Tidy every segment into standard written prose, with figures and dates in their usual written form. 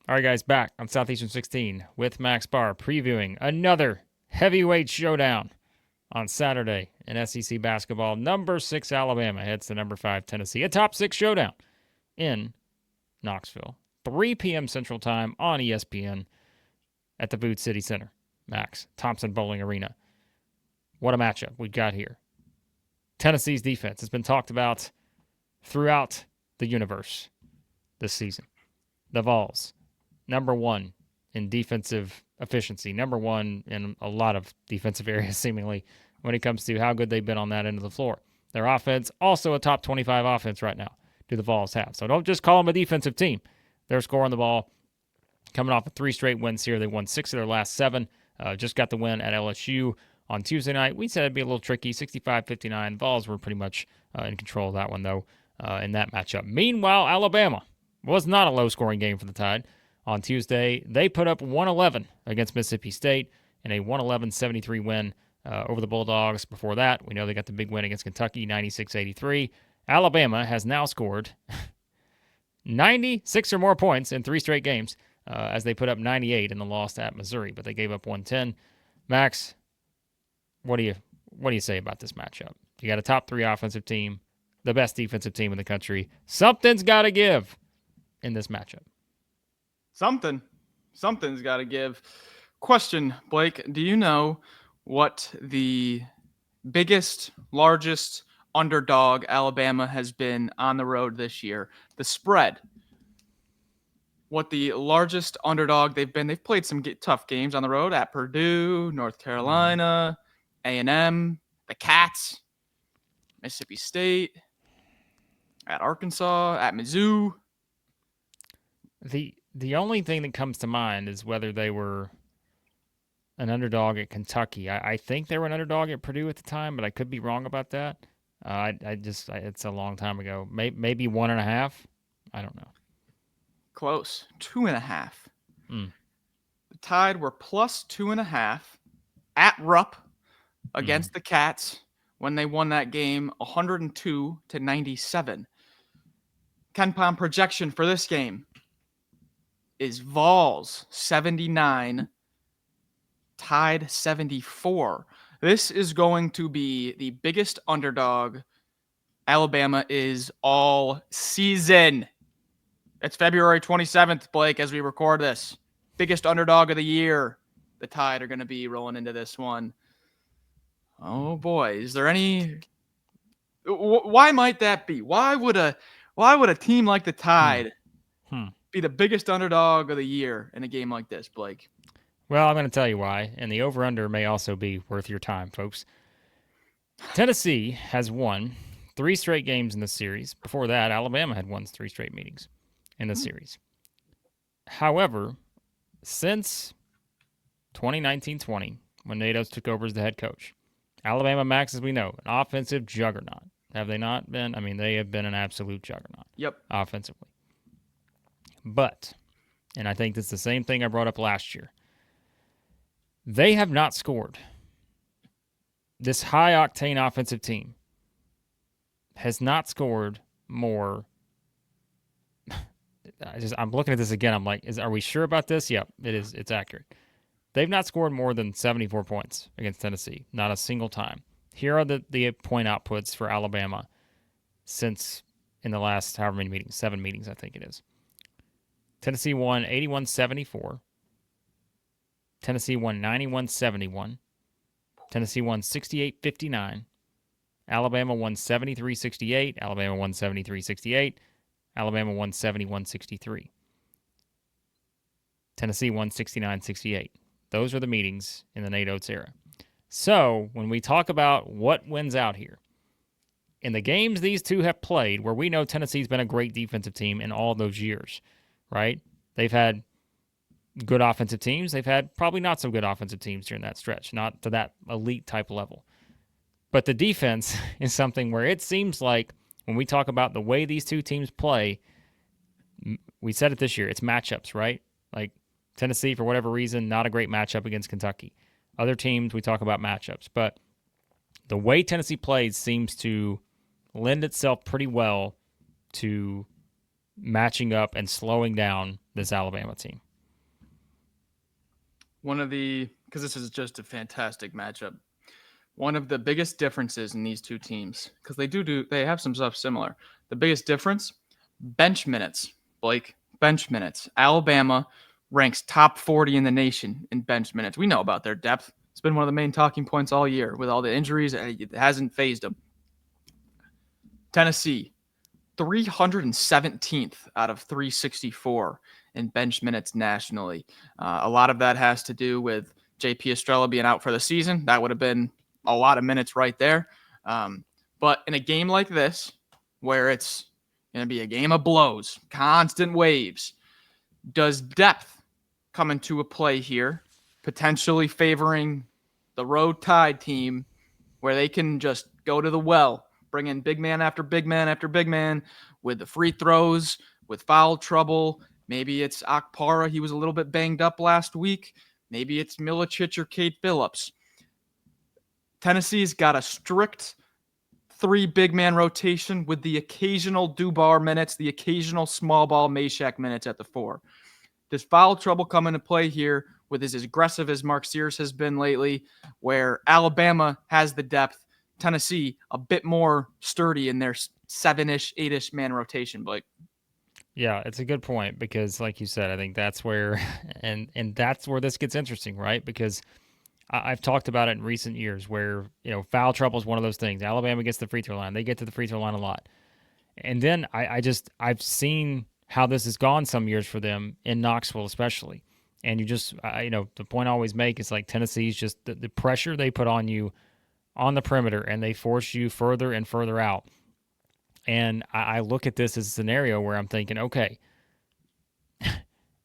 All right, guys, back on Southeastern 16 with Max Barr previewing another heavyweight showdown on Saturday in SEC basketball. Number 6 Alabama heads to number 5 Tennessee. A top 6 showdown in Knoxville. 3 p.m. Central Time on ESPN at the Boot City Center. Max, Thompson Boling Arena. What a matchup we got here. Tennessee's defense has been talked about throughout the universe this season. The Vols, number 1 in defensive efficiency, number 1 in a lot of defensive areas, seemingly, when it comes to how good they've been on that end of the floor. Their offense, also a top 25 offense right now, do the Vols have. So don't just call them a defensive team. They're scoring the ball, coming off of 3 straight wins here. They won 6 of their last 7. Just got the win at LSU on Tuesday night. We said it'd be a little tricky, 65-59. Vols were pretty much in control of that one, though, in that matchup. Meanwhile, Alabama was not a low-scoring game for the Tide. On Tuesday, they put up 111 against Mississippi State in a 111-73 win over the Bulldogs. Before that, we know they got the big win against Kentucky, 96-83. Alabama has now scored 96 or more points in 3 straight games as they put up 98 in the loss at Missouri, but they gave up 110. Max, what do you say about this matchup? You got a top 3 offensive team, the best defensive team in the country. Something's got to give in this matchup. Something's got to give. Question, Blake, do you know what the biggest, largest underdog Alabama has been on the road this year? The spread. What the largest underdog they've been. They've played some tough games on the road at Purdue, North Carolina, A&M, the Cats, Mississippi State, at Arkansas, at Mizzou. The only thing that comes to mind is whether they were an underdog at Kentucky. I think they were an underdog at Purdue at the time, but I could be wrong about that. It's a long time ago. Maybe 1.5. I don't know. Close. 2.5. The Tide were plus 2.5 at Rupp against the Cats when they won that game 102-97. KenPom projection for this game is Vols 79, Tide 74. This is going to be the biggest underdog Alabama is all season. It's February 27th, Blake, as we record this. Biggest underdog of the year. The Tide are going to be rolling into this one. Oh boy, is there any? Why might that be? Why would a team like the Tide be the biggest underdog of the year in a game like this, Blake? Well, I'm going to tell you why, and the over-under may also be worth your time, folks. Tennessee has won 3 straight games in the series. Before that, Alabama had won 3 straight meetings in the series. However, since 2019-20, when Nate Oates took over as the head coach, Alabama, Max, as we know, an offensive juggernaut. Have they not been? I mean, they have been an absolute juggernaut. Yep. Offensively. But, and I think it's the same thing I brought up last year, they have not scored. This high-octane offensive team has not scored more. I'm looking at this again. I'm like, are we sure about this? Yep, it is. It's accurate. They've not scored more than 74 points against Tennessee. Not a single time. Here are the point outputs for Alabama since in the last however many meetings, 7 meetings I think it is. Tennessee won 81-74. Tennessee won 91-71. Tennessee won 68-59. Alabama won 73-68. Alabama won 73-68. Alabama won 71-63. Tennessee won 69-68. Those are the meetings in the Nate Oates era. So when we talk about what wins out here, in the games these two have played, where we know Tennessee's been a great defensive team in all those years, right? They've had good offensive teams. They've had probably not so good offensive teams during that stretch, not to that elite type level. But the defense is something where it seems like when we talk about the way these two teams play, we said it this year, it's matchups, right? Like Tennessee, for whatever reason, not a great matchup against Kentucky. Other teams, we talk about matchups. But the way Tennessee plays seems to lend itself pretty well to matching up and slowing down this Alabama team? Because this is just a fantastic matchup. One of the biggest differences in these two teams, because they have some stuff similar. The biggest difference, bench minutes. Blake, bench minutes. Alabama ranks top 40 in the nation in bench minutes. We know about their depth. It's been one of the main talking points all year. With all the injuries, it hasn't phased them. Tennessee, 317th out of 364 in bench minutes nationally. A lot of that has to do with J.P. Estrella being out for the season. That would have been a lot of minutes right there. But in a game like this, where it's going to be a game of blows, constant waves, does depth come into a play here, potentially favoring the road Tide team, where they can just go to the well, bring in big man after big man after big man with the free throws, with foul trouble. Maybe it's Akpara. He was a little bit banged up last week. Maybe it's Milicic or Kate Phillips. Tennessee's got a strict 3 big man rotation with the occasional Dubar minutes, the occasional small ball Meshack minutes at the 4. Does foul trouble come into play here with as aggressive as Mark Sears has been lately, where Alabama has the depth, Tennessee a bit more sturdy in their 7-ish, 8-ish man rotation, Blake? Yeah, it's a good point because, like you said, I think that's where, and that's where this gets interesting, right? Because I've talked about it in recent years where, foul trouble is one of those things. Alabama gets the free throw line. They get to the free throw line a lot. And then I've seen how this has gone some years for them in Knoxville, especially. And the point I always make is like Tennessee's just the pressure they put on you on the perimeter and they force you further and further out. And I look at this as a scenario where I'm thinking, okay,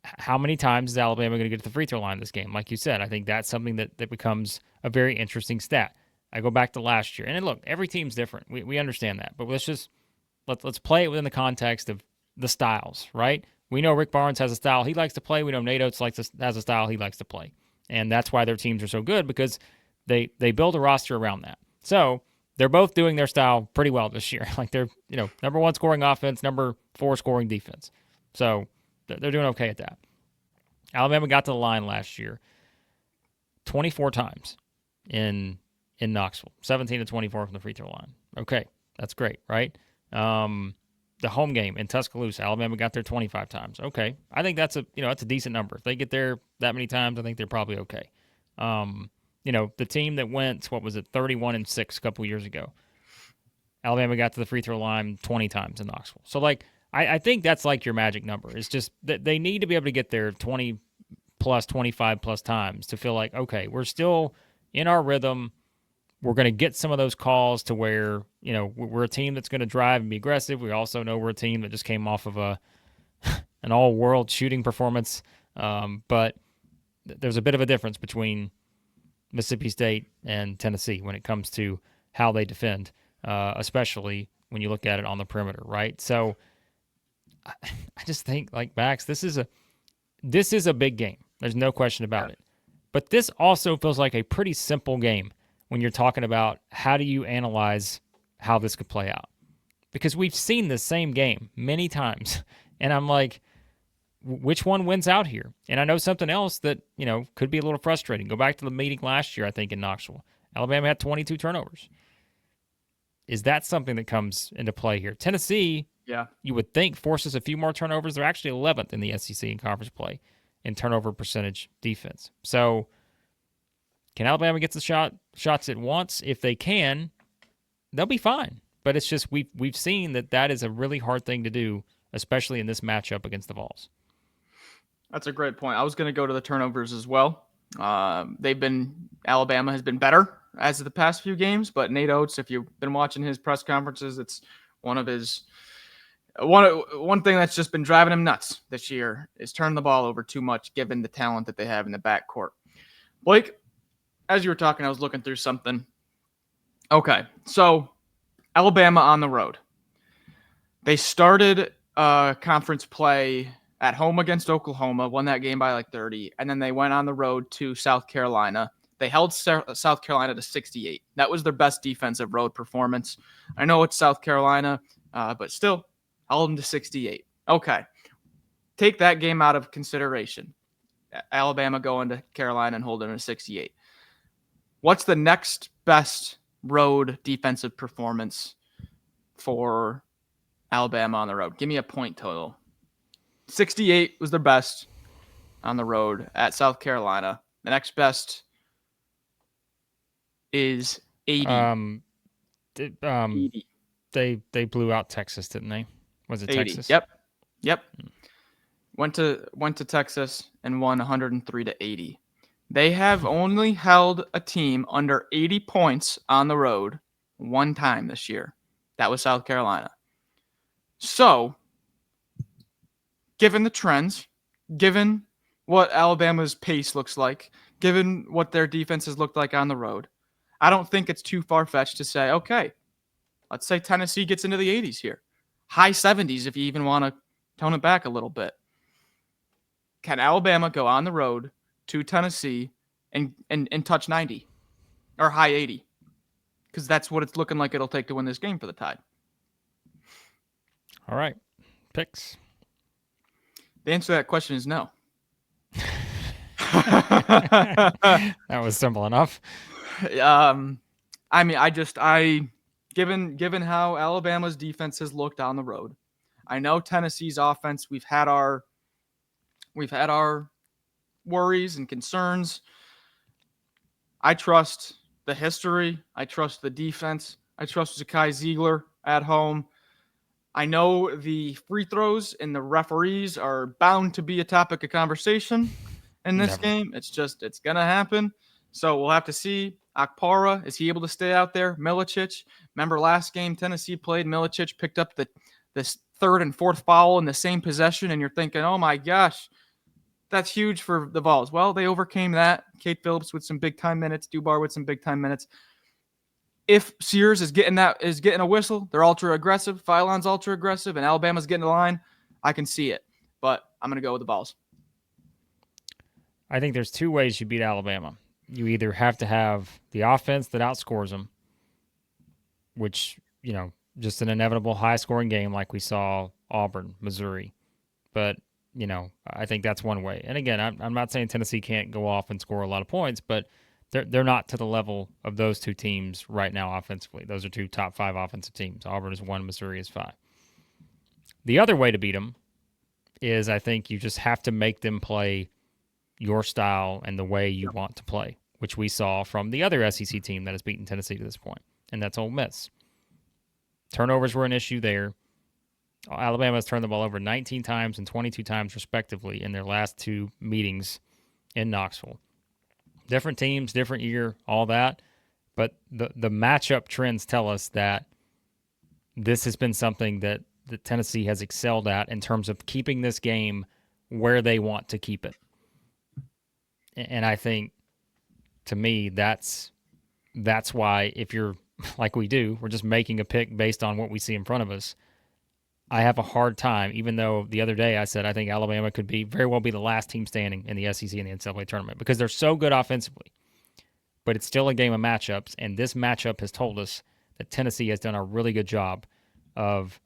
how many times is Alabama going to get to the free throw line in this game? Like you said, I think that's something that becomes a very interesting stat. I go back to last year. And look, every team's different. We understand that. But let's play it within the context of the styles, right? We know Rick Barnes has a style he likes to play. We know Nate Oates has a style he likes to play. And that's why their teams are so good, because they build a roster around that. So they're both doing their style pretty well this year. Like they're, number 1 scoring offense, number 4 scoring defense. So they're doing okay at that. Alabama got to the line last year 24 times in Knoxville, 17 to 24 from the free throw line. Okay, that's great, right? The home game in Tuscaloosa, Alabama got there 25 times. Okay, I think that's a decent number. If they get there that many times, I think they're probably okay. The team that went 31-6 a couple years ago, Alabama got to the free throw line 20 times in Knoxville. So I think that's like your magic number. It's just that they need to be able to get there 20 plus, 25 plus times to feel like, okay, we're still in our rhythm. We're going to get some of those calls to where, we're a team that's going to drive and be aggressive. We also know we're a team that just came off of an all-world shooting performance. But there's a bit of a difference between Mississippi State and Tennessee when it comes to how they defend, especially when you look at it on the perimeter, right? So I just think, like Max, this is a big game. There's no question about it. But this also feels like a pretty simple game when you're talking about how do you analyze how this could play out. Because we've seen the same game many times. And I'm like, which one wins out here? And I know something else that, could be a little frustrating. Go back to the meeting last year, I think, in Knoxville. Alabama had 22 turnovers. Is that something that comes into play here? Tennessee, you would think, forces a few more turnovers. They're actually 11th in the SEC in conference play in turnover percentage defense. So can Alabama get the shots it wants? If they can, they'll be fine. But it's just we've seen that is a really hard thing to do, especially in this matchup against the Vols. That's a great point. I was going to go to the turnovers as well. Alabama has been better as of the past few games, but Nate Oates, if you've been watching his press conferences, it's one of his one thing that's just been driving him nuts this year is turning the ball over too much, given the talent that they have in the backcourt. Blake, as you were talking, I was looking through something. Okay, so Alabama on the road. They started conference play at home against Oklahoma, won that game by like 30, and then they went on the road to South Carolina. They held South Carolina to 68. That was their best defensive road performance. I know it's South Carolina, but still, held them to 68. Okay. Take that game out of consideration. Alabama going to Carolina and holding a 68. What's the next best road defensive performance for Alabama on the road? Give me a point total. 68 was their best on the road at South Carolina. The next best is 80. 80. They blew out Texas, didn't they? Was it 80. Texas? Yep. Went to Texas and won 103 to 80. They have only held a team under 80 points on the road one time this year. That was South Carolina. So, given the trends, given what Alabama's pace looks like, given what their defenses looked like on the road, I don't think it's too far-fetched to say, okay, let's say Tennessee gets into the 80s here. High 70s if you even want to tone it back a little bit. Can Alabama go on the road to Tennessee and touch 90 or high 80? Because that's what it's looking like it'll take to win this game for the Tide. All right. Picks. The answer to that question is no. That was simple enough. I mean, given how Alabama's defense has looked on the road, I know Tennessee's offense, we've had our worries and concerns. I trust the history. I trust the defense. I trust Zakai Ziegler at home. I know the free throws and the referees are bound to be a topic of conversation in this game. It's going to happen. So we'll have to see. Akpara, is he able to stay out there? Milicic, remember last game Tennessee played, Milicic picked up this third and fourth foul in the same possession, and you're thinking, oh my gosh, that's huge for the Vols. Well, they overcame that. Kate Phillips with some big-time minutes, Dubar with some big-time minutes. If Sears is getting a whistle, they're ultra-aggressive, Philon's ultra-aggressive, and Alabama's getting the line, I can see it. But I'm going to go with the Vols. I think there's two ways you beat Alabama. You either have to have the offense that outscores them, which, just an inevitable high-scoring game like we saw Auburn, Missouri. But, I think that's one way. And again, I'm not saying Tennessee can't go off and score a lot of points, but they're not to the level of those two teams right now offensively. Those are two top 5 offensive teams. Auburn is 1, Missouri is 5. The other way to beat them is I think you just have to make them play your style and the way you want to play, which we saw from the other SEC team that has beaten Tennessee to this point, and that's Ole Miss. Turnovers were an issue there. Alabama has turned the ball over 19 times and 22 times, respectively, in their last 2 meetings in Knoxville. Different teams, different year, all that. But the matchup trends tell us that this has been something that Tennessee has excelled at in terms of keeping this game where they want to keep it. And I think, to me, that's why if you're like we do, we're just making a pick based on what we see in front of us. I have a hard time, even though the other day I said I think Alabama could very well be the last team standing in the SEC and the NCAA tournament because they're so good offensively. But it's still a game of matchups, and this matchup has told us that Tennessee has done a really good job of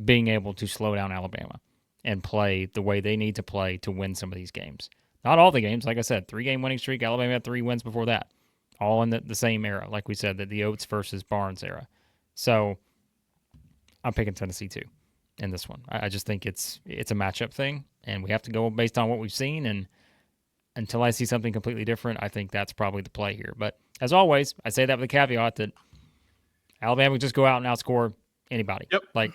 being able to slow down Alabama and play the way they need to play to win some of these games. Not all the games. Like I said, 3-game winning streak. Alabama had 3 wins before that. All in the same era, like we said, the Oates versus Barnes era. So I'm picking Tennessee too in this one. I just think it's a matchup thing, and we have to go based on what we've seen. And until I see something completely different, I think that's probably the play here. But as always, I say that with the caveat that Alabama would just go out and outscore anybody. Yep.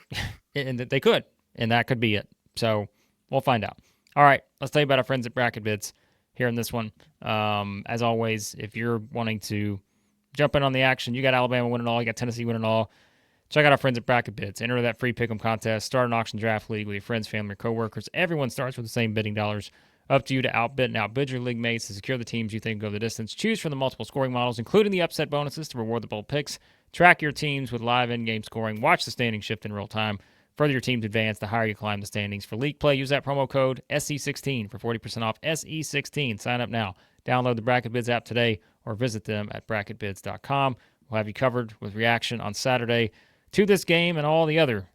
And they could, and that could be it. So we'll find out. All right, let's tell you about our friends at BRACKETBIDS here in this one. As always, if you're wanting to jump in on the action, you got Alabama winning all, you got Tennessee winning all, check out our friends at BRACKETBIDS. Enter that free pick'em contest, start an auction draft league with your friends, family, or coworkers. Everyone starts with the same bidding dollars. Up to you to outbid and outbid your league mates to secure the teams you think go the distance. Choose from the multiple scoring models, including the upset bonuses to reward the bold picks. Track your teams with live in-game scoring. Watch the standings shift in real time. Further your team's advance, the higher you climb the standings. For league play, use that promo code SE16 for 40% off. SE16. Sign up now. Download the BRACKETBIDS app today or visit them at bracketbids.com. We'll have you covered with reaction on Saturday to this game and all the other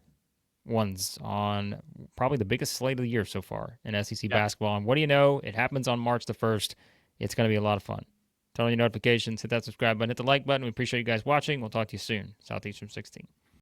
ones on probably the biggest slate of the year so far in SEC Yeah. basketball. And what do you know? It happens on March the 1st. It's going to be a lot of fun. Turn on your notifications, hit that subscribe button, hit the like button. We appreciate you guys watching. We'll talk to you soon. Southeastern 16.